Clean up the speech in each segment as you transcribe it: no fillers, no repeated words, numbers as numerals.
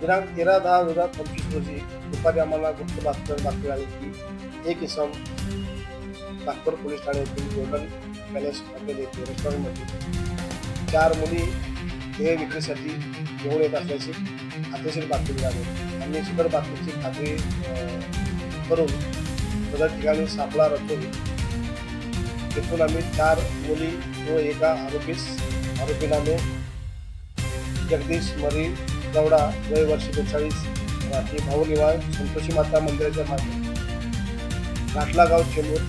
दिनांक 13/10/2025 रोजी दुपारी आम्हाला गुप्त बातमी आली की एक इसम नागपूर पोलीस ठाणे येथील गोल्डन पॅलेस हॉटेल येथे रेस्टॉरंटमध्ये 4 मुली देह विक्रीसाठी घेऊन येत असल्याची खात्रीशीर बातमी मिळाली. आम्ही सदर बातमीची खात्री करून सदर ठिकाणी सापळा रचून तिथून आम्ही 4 मुली व एका आरोपी नामे जगदीश मरी गौडा वय वर्ष 42 राहते भाऊ निवास संतोषी माता मंदिराच्या मागे काटला गाव चेंबूर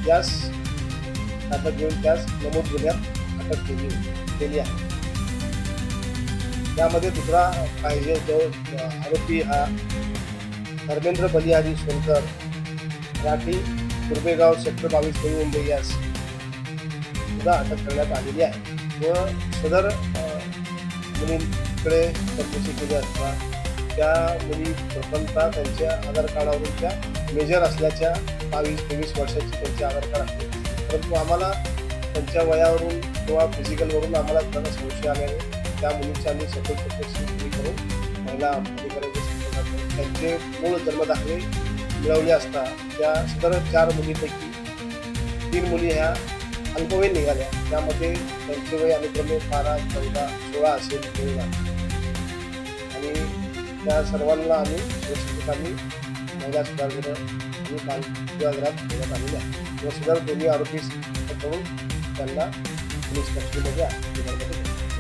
यास ताब्यात घेऊन त्यास नमूद गुन्ह्यात अटक केली आहे. यामध्ये दुसरा पाहिजे जो आरोपी हा धर्मेंद्र बलिहारी सोनकर राठी कुर्बेगाव सेक्टर 22 नवी मुंबई यास सुद्धा अटक करण्यात आलेली आहे व सदर मुलींकडे चौकशी केली असता त्या मुली प्रथमतः त्यांच्या आधार कार्डावरून त्या मेजर असल्याच्या 22-23 वर्षाची त्यांचे आधार कार्ड असते, परंतु आम्हाला त्यांच्या वयावरून किंवा फिजिकलवरून आम्हाला त्यांना संशय आल्याने त्या मुलींची आम्ही सखोल चौकशी करून महिला अधिकाऱ्यांच्या संपर्कात त्यांचे मूळ जन्मदाखले मिळवले असता त्या सदर 4 मुलींपैकी 3 मुली ह्या अल्पवयीन निघाल्या. त्यामध्ये त्यांचे वय अनुक्रमे 12, 14, 16 असे निघाले आणि त्या सर्वांना आम्ही सुरक्षित महिला सुधारगृह आणि बालगृहात ठेवण्यात आलेले आहे व सुधार दोन्ही आरोपी करून त्यांना पोलीस कस्टडीमध्ये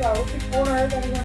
आरोपी कोण आहेत आणि